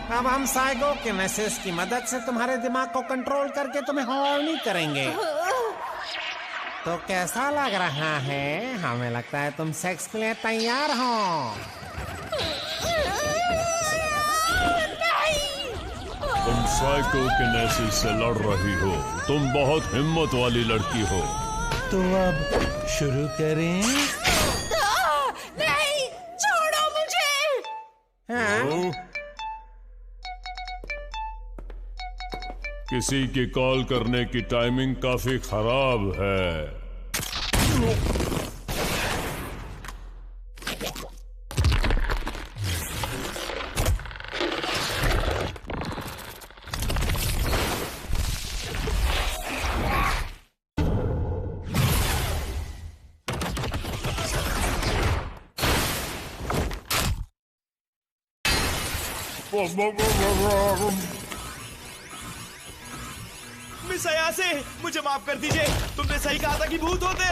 अब हम साइकोकिनेसिस की मदद से तुम्हारे दिमाग को कंट्रोल करके तुम्हें हॉर्नी करेंगे। तो कैसा लग रहा है? हमें लगता है तुम सेक्स के लिए तैयार हो। तुम साइकोकिनेसिस से लड़ रही हो। तुम बहुत हिम्मत वाली लड़की हो। तो अब शुरू करें? नहीं, छोड़ो मुझे। हाँ? किसी की कॉल करने की टाइमिंग काफी खराब है। मिस अयासे, मुझे माफ कर दीजिए। तुमने सही कहा था कि भूत होते,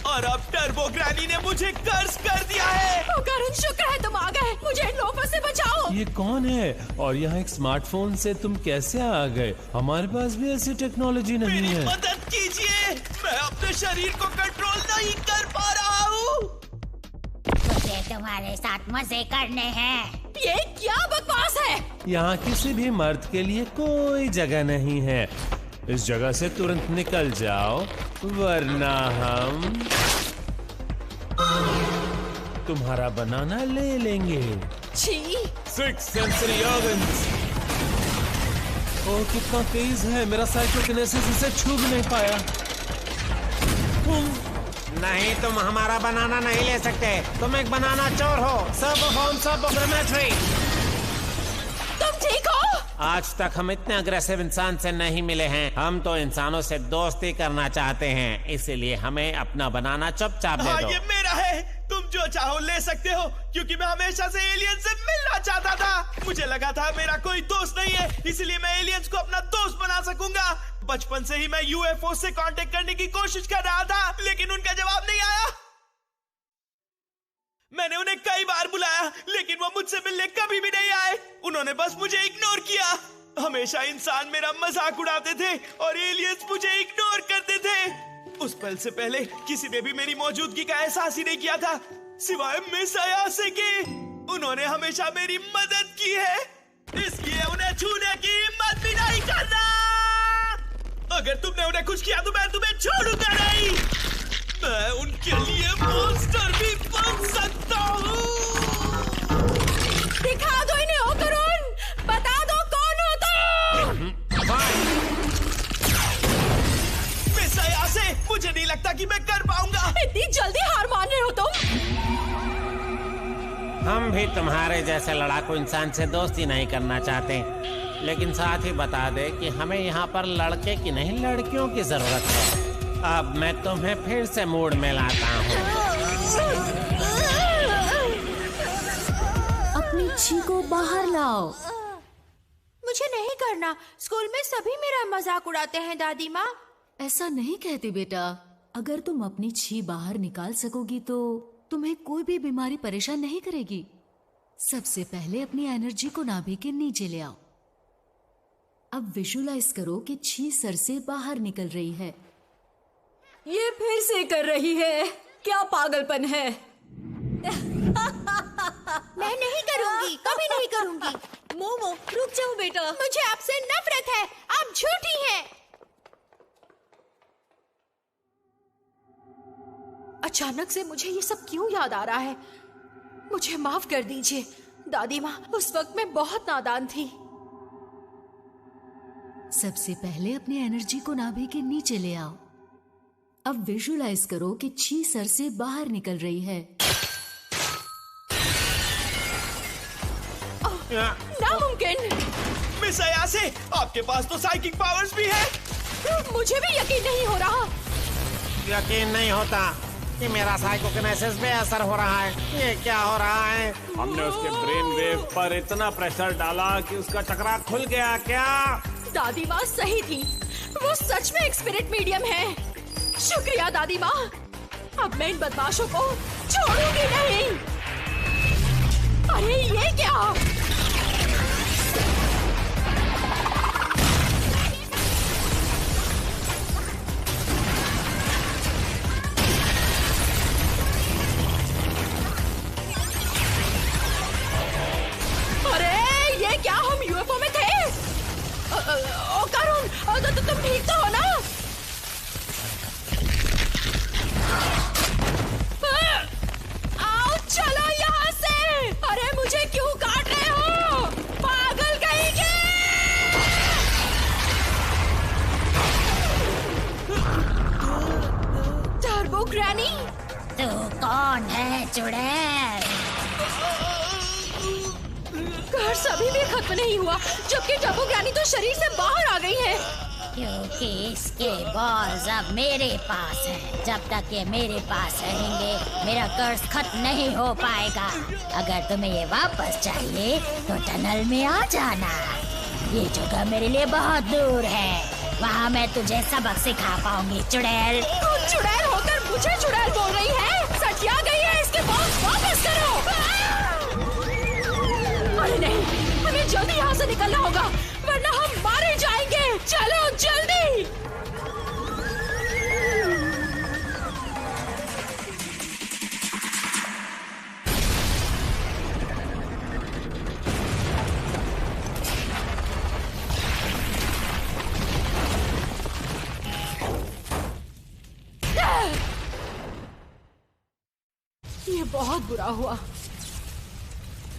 और अब टर्बो ग्रैनी ने मुझे कर्ज कर दिया है। ओ करण, शुक्र है तुम आ गए। मुझे इन लोगों से बचाओ। ये कौन है और यहाँ एक स्मार्टफोन से तुम कैसे आ गए? हमारे पास भी ऐसी टेक्नोलॉजी नहीं मेरी है। मदद कीजिए, मैं अपने शरीर को कंट्रोल नहीं कर पा रहा हूँ। मुझे तुम्हारे साथ मजे करने हैं। ये क्या बकवास है? यहाँ किसी भी मर्द के लिए कोई जगह नहीं है। इस जगह से तुरंत निकल जाओ, वरना हम तुम्हारा बनाना ले लेंगे। छी! 6 सेंसरी ऑर्गन्स। ओह, कितना तेज है। मेरा साइकोकिनेसिस इसे छू भी नहीं पाया। नहीं, तुम हमारा बनाना नहीं ले सकते। तुम एक बनाना चोर हो। सब तुम ठीक हो? आज तक हम इतने अग्रेसिव इंसान से नहीं मिले हैं। हम तो इंसानों से दोस्ती करना चाहते हैं, इसीलिए हमें अपना बनाना चुपचाप दे हाँ, दो। ये मेरा है। तुम जो चाहो ले सकते हो, क्योंकि मैं हमेशा से एलियन से मिलना चाहता था। मुझे लगा था मेरा कोई दोस्त नहीं है, इसलिए मैं एलियंस को अपना दोस्त बना सकूंगा। बचपन से ही मैं यूएफओ से कांटेक्ट करने की कोशिश कर रहा था, लेकिन उनका जवाब नहीं आया। मैंने उन्हें कई बार बुलाया, लेकिन वो मुझसे मिलने कभी भी नहीं आए। उन्होंने बस मुझे इग्नोर किया। हमेशा इंसान मेरा मजाक उड़ाते थे और एलियंस मुझे इग्नोर करते थे। उस पल से पहले किसी ने भी मेरी मौजूदगी का एहसास ही नहीं किया था, सिवाय मिस अयासे के। उन्होंने हमेशा मेरी मदद की है, इसलिए उन्हें छूने की हिम्मत भी नहीं करना। अगर तुमने उन्हें कुछ किया तो मैं तुम्हें छोड़ूंगा नहीं। मैं उनके लिए मॉन्स्टर भी बन सकता हूँ। दिखा दो इन्हें। ओ करण, बता दो कौन हो तुम। मिस अयासे, मुझे नहीं लगता कि मैं कर पाऊंगा। इतनी जल्दी हार मान रहे हो तुम? हम भी तुम्हारे जैसे लड़ाकू इंसान से दोस्ती नहीं करना चाहते, लेकिन साथ ही बता दे कि हमें यहाँ पर लड़के की नहीं लड़कियों की जरूरत है। अब मैं तुम्हें फिर से मूड में लाता हूँ। अपनी छी को बाहर लाओ। मुझे नहीं करना। स्कूल में सभी मेरा मजाक उड़ाते हैं दादी माँ। ऐसा नहीं कहती बेटा। अगर तुम अपनी छी बाहर निकाल सकोगी तो तुम्हें कोई भी बीमारी परेशान नहीं करेगी। सबसे पहले अपनी एनर्जी को नाभि के नीचे ले आओ। अब विजुलाइज करो कि छी सर से बाहर निकल रही है। ये फिर से कर रही है। क्या पागलपन है। मैं नहीं करूंगी, कभी नहीं करूंगी। मोमो, रुक जाओ बेटा। मुझे आपसे नफरत है। आप झूठी हैं। अचानक से मुझे ये सब क्यों याद आ रहा है? मुझे माफ कर दीजिए दादी माँ, उस वक्त मैं बहुत नादान थी। सबसे पहले अपनी एनर्जी को नाभि के नीचे ले आओ। अब विजुलाइज करो कि छी सर से बाहर निकल रही है। नामुमकिन। मिस अयासे, आपके पास तो साइकिक पावर्स भी है। मुझे भी यकीन नहीं हो रहा। यकीन नहीं होता कि मेरा साइकोकिनेसिस पे असर हो रहा है। ये क्या हो रहा है? हमने उसके ब्रेन वेव पर इतना प्रेशर डाला कि उसका चक्रा खुल गया। क्या दादी माँ सही थी, वो सच में एक स्पिरिट मीडियम है। शुक्रिया दादी माँ। अब मैं इन बदमाशों को छोड़ूंगी नहीं। अरे ये क्या? करुण, तुम ठीक तो हो ना? आओ चलो यहाँ से। अरे मुझे क्यों काट रहे हो, पागल कहीं के। टर्बो ग्रैनी, तू कौन है चुड़ैल? कर्स अभी भी खत्म नहीं हुआ, जबकि टर्बो ग्रैनी तो शरीर से बाहर आ गई है। क्योंकि इसके बॉल्स अब मेरे पास हैं। जब तक ये मेरे पास रहेंगे मेरा कर्ज खत्म नहीं हो पाएगा। अगर तुम्हें ये वापस चाहिए तो टनल में आ जाना। ये जगह मेरे लिए बहुत दूर है, वहाँ मैं तुझे सबक सिखा पाऊंगी चुड़ैल। तू चुड़ैल होकर मुझे चुड़ैल बोल रही है? सटिया गई है, इसके बॉल्स वापस करो। अरे नहीं, हमें जल्दी यहाँ से निकलना होगा वरना हम मारे जाएंगे। चलो जल्दी। ये बहुत बुरा हुआ।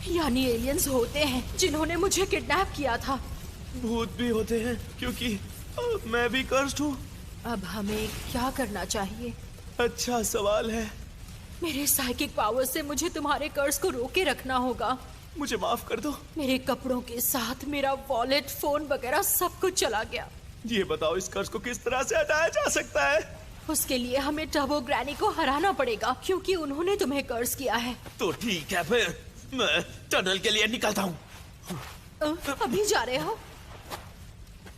यानी एलियंस होते हैं जिन्होंने मुझे किडनैप किया था। भूत भी होते हैं क्योंकि मैं भी कर्स्ड हूँ। अब हमें क्या करना चाहिए? अच्छा सवाल है। मेरे साइकिक पावर से मुझे तुम्हारे कर्ज को रोके रखना होगा। मुझे माफ कर दो। मेरे कपड़ों के साथ मेरा वॉलेट, फोन वगैरह सब कुछ चला गया। ये बताओ इस कर्ज को किस तरह से हटाया जा सकता है? उसके लिए हमें टर्बो ग्रैनी को हराना पड़ेगा क्योंकि उन्होंने तुम्हें कर्ज किया है। तो ठीक है, फिर मैं टनल के लिए निकलता हूँ। अभी जा रहे हो?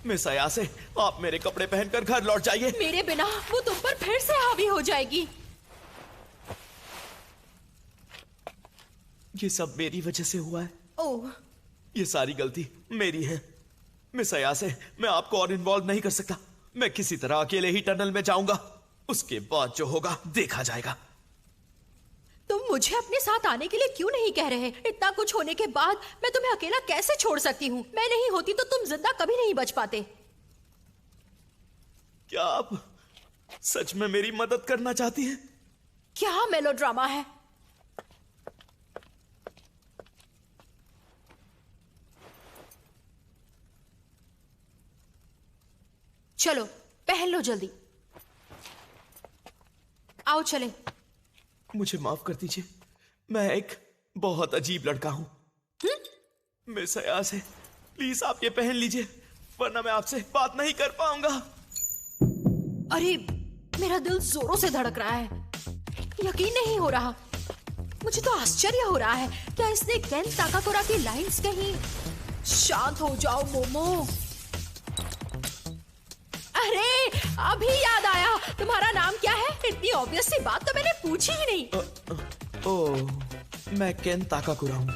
मिस अयासे, आप मेरे कपड़े पहनकर घर लौट जाइए। मेरे बिना वो तुम पर फिर से हावी हो जाएगी। ये सब मेरी वजह से हुआ है। ओह, ये सारी गलती मेरी है। मिस अयासे, मैं आपको और इन्वॉल्व नहीं कर सकता। मैं किसी तरह अकेले ही टनल में जाऊंगा, उसके बाद जो होगा देखा जाएगा। तुम मुझे अपने साथ आने के लिए क्यों नहीं कह रहे? इतना कुछ होने के बाद मैं तुम्हें अकेला कैसे छोड़ सकती हूँ? मैं नहीं होती तो तुम जिंदा कभी नहीं बच पाते। क्या आप सच में मेरी मदद करना चाहती हैं? क्या मेलोड्रामा है? चलो पहन लो जल्दी। आओ चले। मुझे माफ कर दीजिए, मैं एक बहुत अजीब लड़का हूँ। मिस अयासे, प्लीज आप ये पहन लीजिए, वरना मैं आपसे बात नहीं कर पाऊंगा। अरे मेरा दिल जोरों से धड़क रहा है, यकीन नहीं हो रहा। मुझे तो आश्चर्य हो रहा है, क्या इसने केन ताकाकोरा की लाइंस कहीं? शांत हो जाओ मोमो। अरे अभी याद आया, तुम्हारा नाम क्या है? इतनी ऑब्वियस सी बात तो मैंने पूछी ही नहीं। ओह, मैं केन ताकाकोरा हूँ।